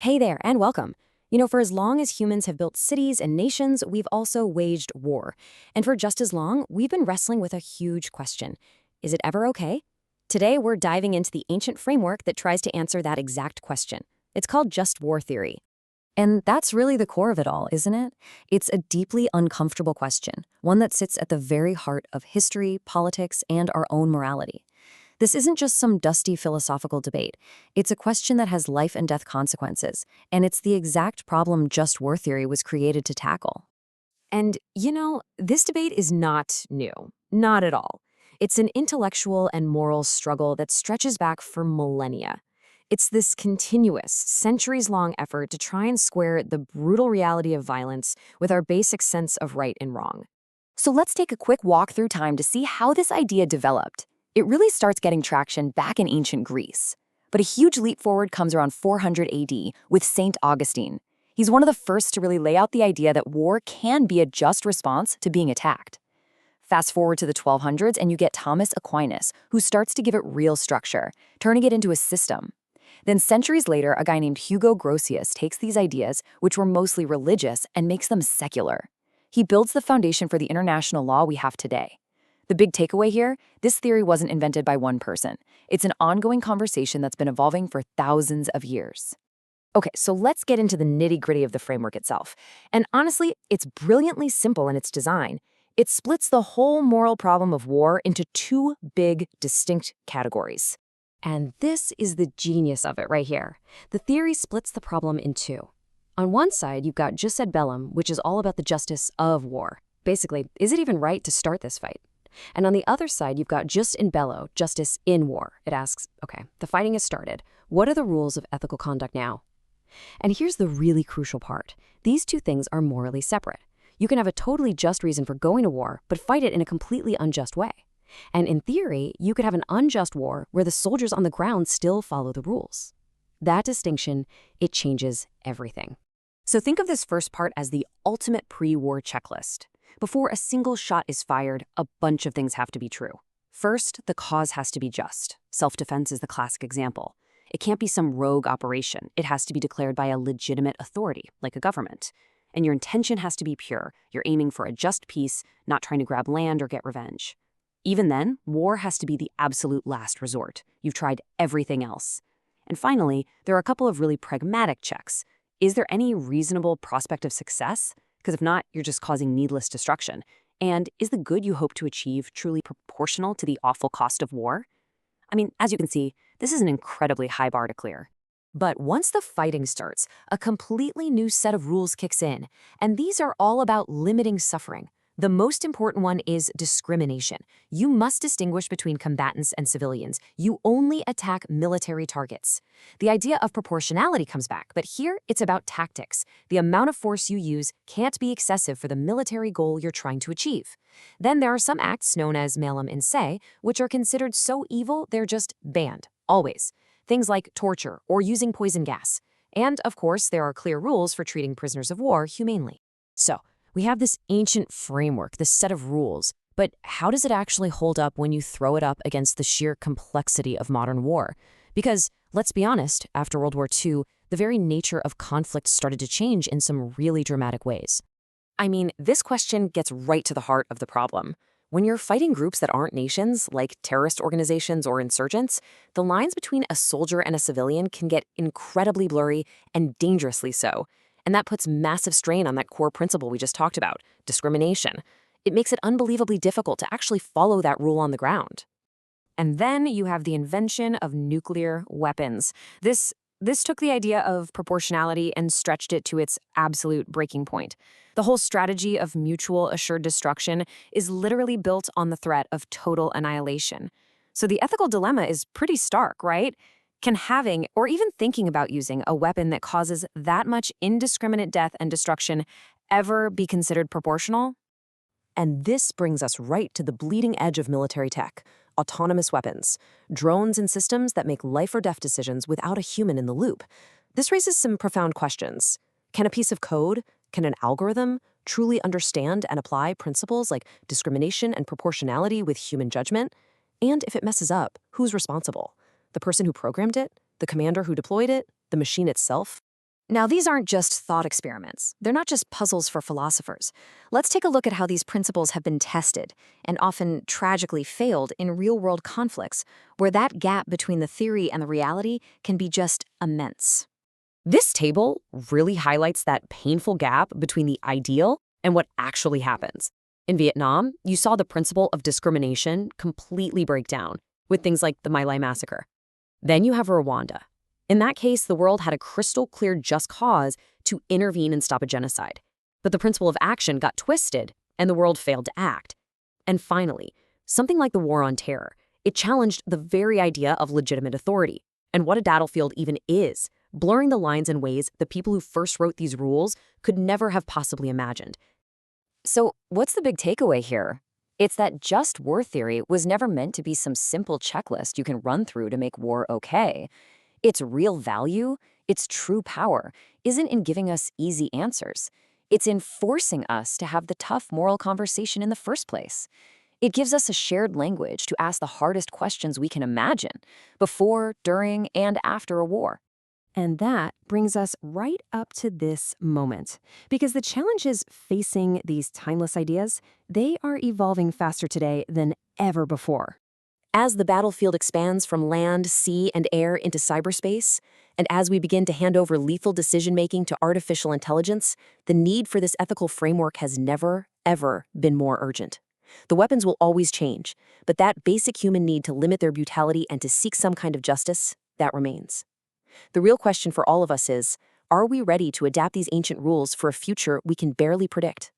Hey there, and welcome. For as long as humans have built cities and nations, we've also waged war. And for just as long, we've been wrestling with a huge question. Is it ever okay? Today, we're diving into the ancient framework that tries to answer that exact question. It's called just war theory. And that's really the core of it all, isn't it? It's a deeply uncomfortable question, one that sits at the very heart of history, politics, and our own morality. This isn't just some dusty philosophical debate. It's a question that has life and death consequences, and it's the exact problem just war theory was created to tackle. And, this debate is not new. Not at all. It's an intellectual and moral struggle that stretches back for millennia. It's this continuous, centuries-long effort to try and square the brutal reality of violence with our basic sense of right and wrong. So let's take a quick walk through time to see how this idea developed. It really starts getting traction back in ancient Greece. But a huge leap forward comes around 400 AD with St. Augustine. He's one of the first to really lay out the idea that war can be a just response to being attacked. Fast forward to the 1200s and you get Thomas Aquinas, who starts to give it real structure, turning it into a system. Then centuries later, a guy named Hugo Grotius takes these ideas, which were mostly religious, and makes them secular. He builds the foundation for the international law we have today. The big takeaway here, this theory wasn't invented by one person. It's an ongoing conversation that's been evolving for thousands of years. Okay, so let's get into the nitty-gritty of the framework itself. And honestly, it's brilliantly simple in its design. It splits the whole moral problem of war into two big, distinct categories. And this is the genius of it right here. The theory splits the problem in two. On one side, you've got jus ad bellum, which is all about the justice of war. Basically, is it even right to start this fight? And on the other side, you've got jus in bello, justice in war. It asks, okay, the fighting has started. What are the rules of ethical conduct now? And here's the really crucial part. These two things are morally separate. You can have a totally just reason for going to war, but fight it in a completely unjust way. And in theory, you could have an unjust war where the soldiers on the ground still follow the rules. That distinction, it changes everything. So think of this first part as the ultimate pre-war checklist. Before a single shot is fired, a bunch of things have to be true. First, the cause has to be just. Self-defense is the classic example. It can't be some rogue operation. It has to be declared by a legitimate authority, like a government. And your intention has to be pure. You're aiming for a just peace, not trying to grab land or get revenge. Even then, war has to be the absolute last resort. You've tried everything else. And finally, there are a couple of really pragmatic checks. Is there any reasonable prospect of success? Because if not, you're just causing needless destruction. And is the good you hope to achieve truly proportional to the awful cost of war? I mean, as you can see, this is an incredibly high bar to clear. But once the fighting starts, a completely new set of rules kicks in. And these are all about limiting suffering. The most important one is discrimination. You must distinguish between combatants and civilians. You only attack military targets. The idea of proportionality comes back, but here it's about tactics. The amount of force you use can't be excessive for the military goal you're trying to achieve. Then there are some acts known as malum in se, which are considered so evil they're just banned, always. Things like torture or using poison gas. And, of course, there are clear rules for treating prisoners of war humanely. So, we have this ancient framework, this set of rules, but how does it actually hold up when you throw it up against the sheer complexity of modern war? Because, let's be honest, after World War II, the very nature of conflict started to change in some really dramatic ways. I mean, this question gets right to the heart of the problem. When you're fighting groups that aren't nations, like terrorist organizations or insurgents, the lines between a soldier and a civilian can get incredibly blurry and dangerously so. And that puts massive strain on that core principle we just talked about, discrimination. It makes it unbelievably difficult to actually follow that rule on the ground. And then you have the invention of nuclear weapons. This took the idea of proportionality and stretched it to its absolute breaking point. The whole strategy of mutual assured destruction is literally built on the threat of total annihilation. So the ethical dilemma is pretty stark, right? Can having, or even thinking about using, a weapon that causes that much indiscriminate death and destruction ever be considered proportional? And this brings us right to the bleeding edge of military tech, autonomous weapons, drones and systems that make life or death decisions without a human in the loop. This raises some profound questions. Can a piece of code, can an algorithm, truly understand and apply principles like discrimination and proportionality with human judgment? And if it messes up, who's responsible? The person who programmed it? The commander who deployed it? The machine itself? Now, these aren't just thought experiments. They're not just puzzles for philosophers. Let's take a look at how these principles have been tested, and often tragically failed in real-world conflicts, where that gap between the theory and the reality can be just immense. This table really highlights that painful gap between the ideal and what actually happens. In Vietnam, you saw the principle of discrimination completely break down, with things like the My Lai massacre. Then you have Rwanda. In that case, the world had a crystal-clear just cause to intervene and stop a genocide. But the principle of action got twisted, and the world failed to act. And finally, something like the War on Terror. It challenged the very idea of legitimate authority, and what a battlefield even is, blurring the lines in ways the people who first wrote these rules could never have possibly imagined. So, what's the big takeaway here? It's that just war theory was never meant to be some simple checklist you can run through to make war okay. Its real value, its true power, isn't in giving us easy answers. It's in forcing us to have the tough moral conversation in the first place. It gives us a shared language to ask the hardest questions we can imagine, before, during, and after a war. And that brings us right up to this moment. Because the challenges facing these timeless ideas, they are evolving faster today than ever before. As the battlefield expands from land, sea, and air into cyberspace, and as we begin to hand over lethal decision-making to artificial intelligence, the need for this ethical framework has never, ever been more urgent. The weapons will always change, but that basic human need to limit their brutality and to seek some kind of justice, that remains. The real question for all of us is, are we ready to adapt these ancient rules for a future we can barely predict?